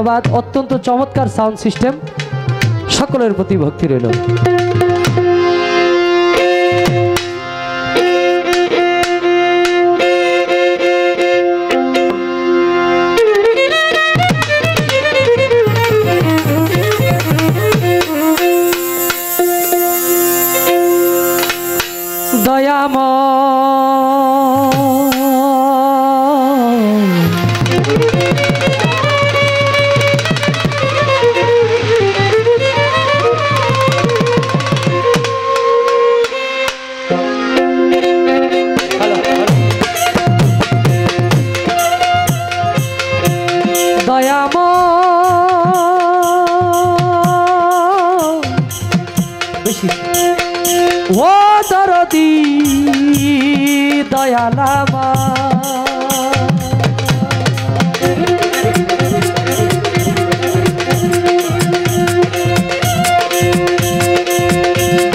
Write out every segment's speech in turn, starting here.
ধন্যবাদ। অত্যন্ত চমৎকার সাউন্ড সিস্টেম, সকলের প্রতি ভক্তি রইল। ও দরদি দয়ালামা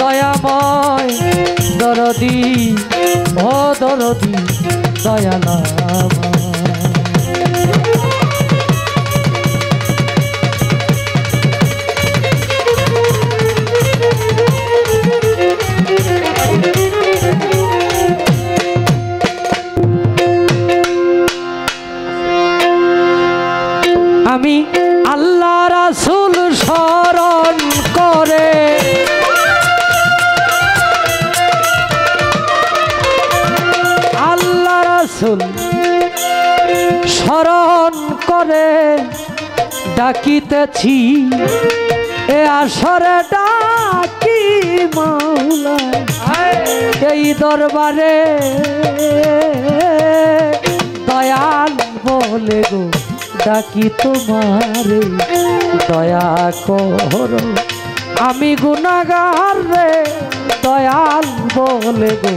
দয়াময় দরদি, ও দরদি দয়ালামা আমি আল্লাহ রাসূল স্মরণ করে আল্লাহ রাসূল স্মরণ করে ডাকিতেছি এ আসরে ডাকি মাওলা এই দরবারে দয়াল বলে গো ডাকি তোমারে দয়া করো আমি গুনাহগার রে দয়াল বলে গো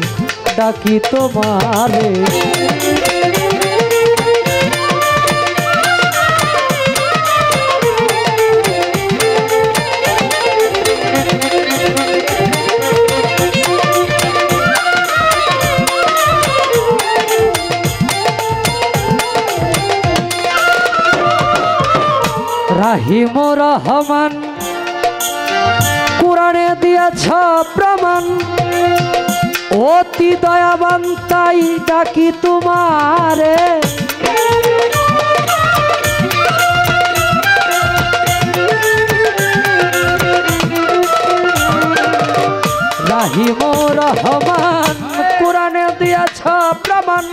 ডাকি তোমারে রাহিম রহমান কোরআনে দিয়েছ প্রমাণ অতি দয়াবান তাই ডাকি তোমারে রাহিম রহমান কোরআনে দিয়েছ প্রমাণ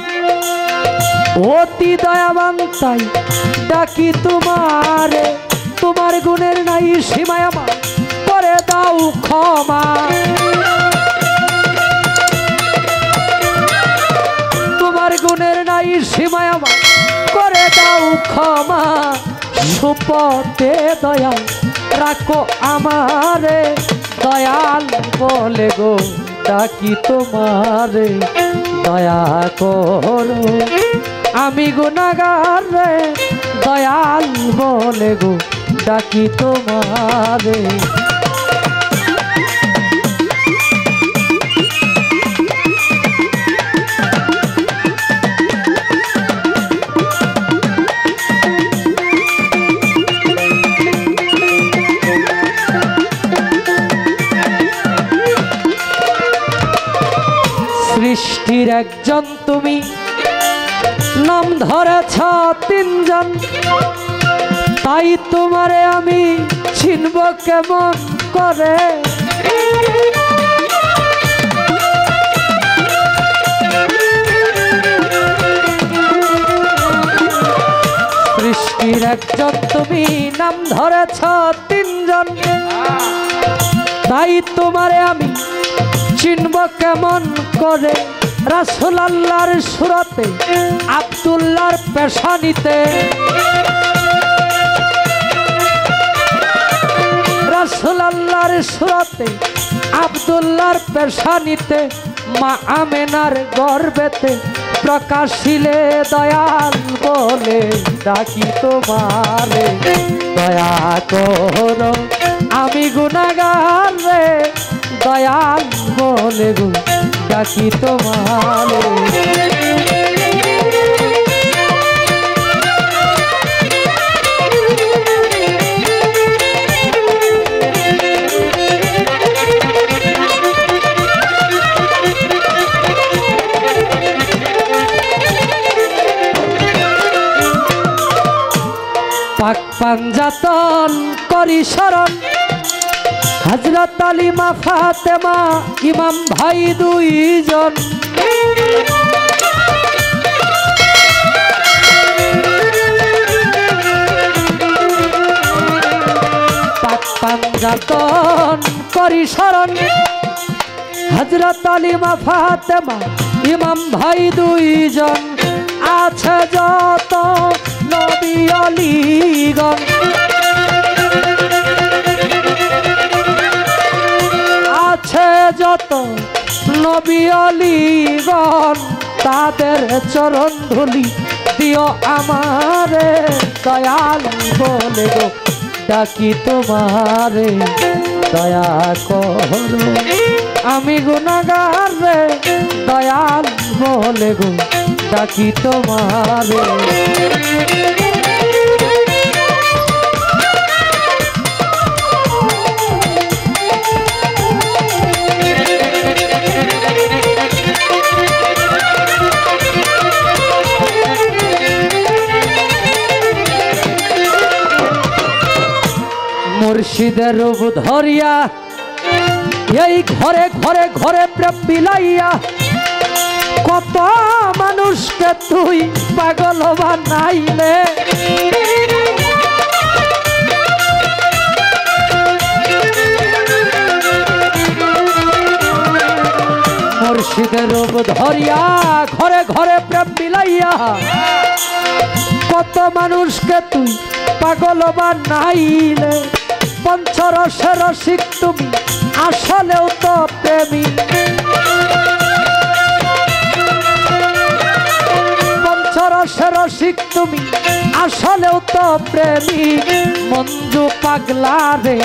অতি দয়াবান তাই ডাকি তোমারে তোমার গুণের নাই সীমায় আমার করে দাও ক্ষমা তোমার গুণের নাই সীমায় আমার করে দাও ক্ষমা সুপথে দয়াল রাখো আমারে দয়াল বলে গো ডাকি তোমারে দয়া করো আমি গুনাহগার রে দয়াল বলে গো ডাকি তোমারে সৃষ্টির একজন তুমি নাম ধরেছ তিনজন তাই তোমারে আমি চিনব কেমন করে সৃষ্টির একজন তুমি নাম ধরেছ তিনজন তাই তোমারে আমি চিনব কেমন করে রাসূল আল্লাহর সুরতে আব্দুল্লাহর পেশানিতে রাসূল আল্লাহর সুরতে আব্দুল্লাহর পেশানিতে মা আমেনার গর্ভেতে প্রকাশিলে দয়াল বলে ডাকি তোমারে দয়া করো আমি গুনাহগার রে দয়াল বলে গো ডাকি তোমারে পাক পাঞ্জাতন করি শরণ হযরত আলী মা ফাতেমা ইমাম ভাই দুইজন পাক পাঞ্জাতন করি শরণ হযরত আলী মা ফাতেমা ইমাম ভাই দুইজন আছে যত নবী আলীগণ আছে যত নবী আলীগণ তাদের চরণ ধুলি দিও আমারে দয়াল বলে গো ডাকি তোমারে দয়া করো আমি গুনাহগার রে দয়াল বলে গো ডাকি তোমারে মুর্শিদের রূপ ধরিয়া এই ঘরে ঘরে ঘরে প্রেম বিলাইয়া কত মানুষকে তুই পাগল বানাইলে মুর্শিদের রূপ ধরিয়া ঘরে ঘরে প্রেম বিলাইয়া কত মানুষকে তুই পাগল বানাইলে পঞ্চরসের রসিক তুমি আসলেও তো প্রেমী পঞ্চরসের রসিক তুমি আসলেও তো প্রেমী মঞ্জু পাগলা রে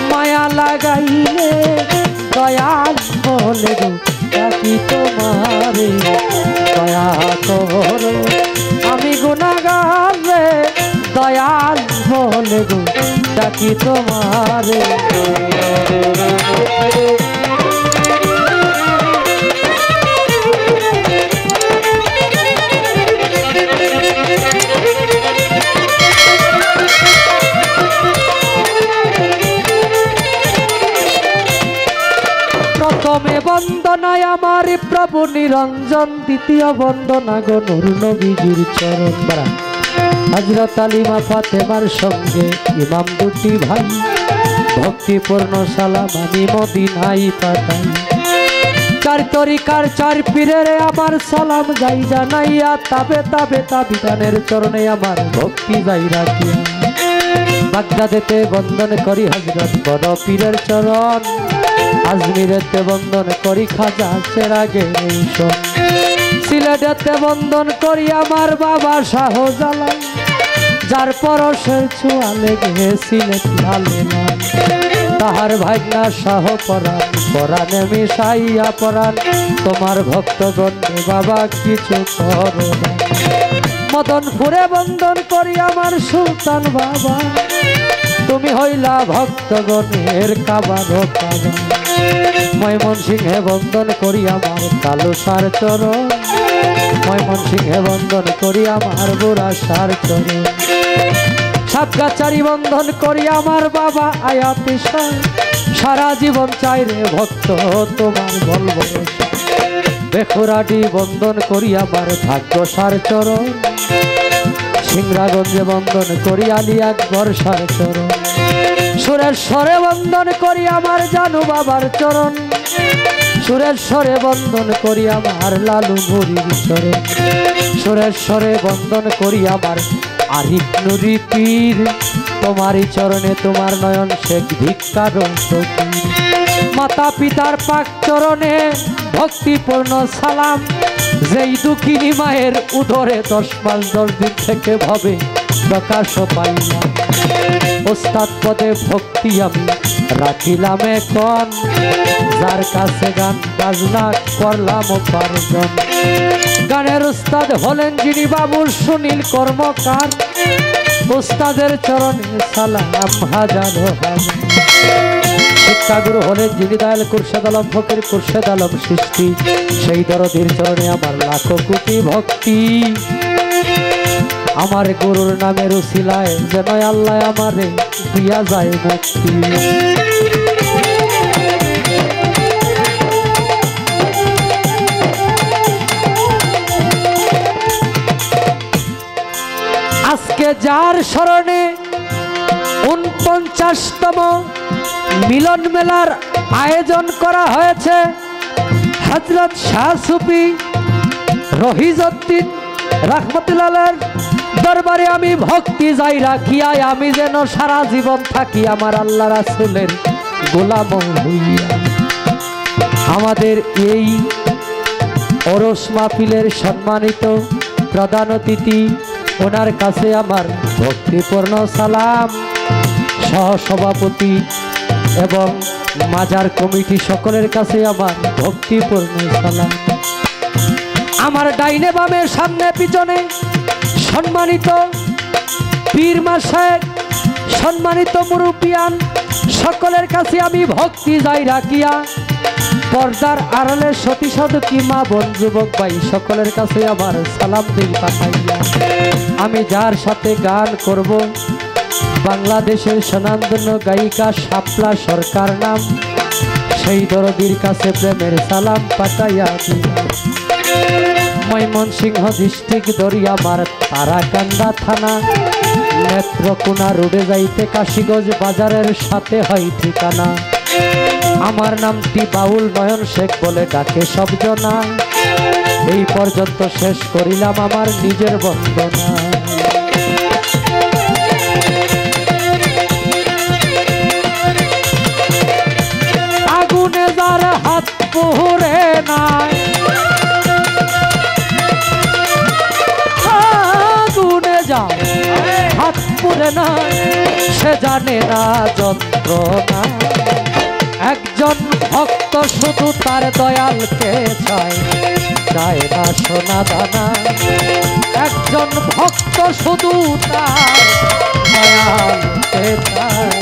মায়া লাগাইলে দয়াল বলে গো ডাকি তোমারে দয়া করো আমি গুনাহগার রে দয়াল বলে গো ডাকি তোমারে প্রথমে বন্দনায় আমার প্রভু নিরঞ্জন দ্বিতীয় বন্দনা গো নূর নবীজির চরণ বাড়া হযরত আলী মা ফাতেমার সঙ্গে ইমাম দুটি ভাই ভক্তিপূর্ণ সালাম আমি মদিনায় পাঠাই চার তরিকার চার পীরের আমার সালাম যাই জানাইয়া তাবে তাবে তাবিদানের চরণে আমার ভক্তি যাই রাখিয়া বাগদাদেতে বন্দন করি হযরত বড় পীরের চরণ আজমিরেতে বন্দন করি খাজা চেরাগে সিলেটেতে বন্দন করি আমার বাবা শাহজালাল যার পরশের ছোঁয়ালে গেছিলেন লালে লাল তাহার ভাগ্না শাহ পরাণ পরাণে মিশাইয়া পরাণ তোমার ভক্তগণে বাবা কিছু করো না মদনপুরে বন্দন করি আমার সুলতান বাবা তুমি হইলা ভক্তগণের কাবারো কাবা ময়মনসিংহে বন্দন করি আমার কালো সার চরণ ময়মনসিংহে বন্দন করি আমার বুড়া সার চরণ সাতগাছারি বন্ধন করি আমার বাবা আয়াতি সারা জীবন চাই রে ভক্ত তোমার বলব বেখুরাডি বন্দন করি আমার ভাগ্য সার চরণ সিংরাগঞ্জে বন্দন করি আলী আকবর সার চরণ সুরেশ্বরে বন্দন করি আমার জানু বাবার চরণ সুরেশ্বরে বন্দন করি আমার লালু নুরির চরণ সুরেশ্বরে বন্দন করি আমার আরিফ নুরি পীর তোমারই চরণে তোমার নয়ন শেখ ভিক্ষার মাতা পিতার পাক চরণে ভক্তিপূর্ণ সালাম যেই দুঃখিনী মায়ের উদরে 10 মাস 10 দিন থেকে ভাবে প্রকাশ পাইলাম ওস্তাদ পদে ভক্তি আমি রাখিলাম এখন যার কাছে গান বাজনা করলাম উপার্জন গানের উস্তাদ হলেন যিনি বাবু সুনীল কর্মকার উস্তাদের চরণে সালাম হাজারো হাজার শিক্ষাগুরু হলেন যিনি দয়াল খুরশেদ আলম ফকির খুরশেদ আলম সৃষ্টি সেই দরদির চরণে আমার লাখো কোটি ভক্তি আমার গুরুর নামের উসিলায় যেন আল্লাহ আমারে দিয়া যায় মুক্তি। আজকে যার স্মরণে ৪৯তম মিলন মেলার আয়োজন করা হয়েছে, হযরত শাহ সুফি রহিজউদ্দিন রাহমাতুল্লাহ দরবারে আমি ভক্তি যাই রাখিয়া, আমি যেন সারা জীবন থাকি আমার আল্লাহ রাসূলের গোলাম হইয়া। আমাদের এই ওরস মাহফিলের সম্মানিত প্রধান অতিথি, ওনার কাছে আমার ভক্তিপূর্ণ সালাম। সহসভাপতি এবং মাজার কমিটি সকলের কাছে আমার ভক্তিপূর্ণ সালাম। আমার ডাইনে বামে সামনে পিছনে সম্মানিত পীর মাশায়েখ, সম্মানিত মুরব্বিয়ান, সকলের কাছে আমি ভক্তি যাই রাখিয়া, পর্দার আড়ালে সতী সাধকী মা বোন যুবক ভাই সকলের কাছে আমার সালাম দিল পাঠাইয়া। আমি যার সাথে গান করব, বাংলাদেশের স্বনামধন্য গায়িকা শাপলা সরকার নাম, সেই দরদির কাছে প্রেমের সালাম পাঠাইয়া দিলাম। ময়মনসিংহ ডিস্ট্রিক্ট দরিয়ামার তারাকান্দা থানা, নেত্রকোনা রোডে যাইতে কাশীগঞ্জ বাজারের সাথে হয় ঠিকানা। আমার নামটি বাউল নয়ন শেখ বলে ডাকে সব জনা। এই পর্যন্ত শেষ করিলাম আমার নিজের বন্দনা। আগুনে যার হাত পুড়ে না, আগুনে যার হাত পুড়ে না, সে জানে না যন্ত্রণা। একজন ভক্ত শুধু তার দয়ালকে চায়, চায় না সোনা দানা। একজন ভক্ত শুধু তার দয়ালকে চায়,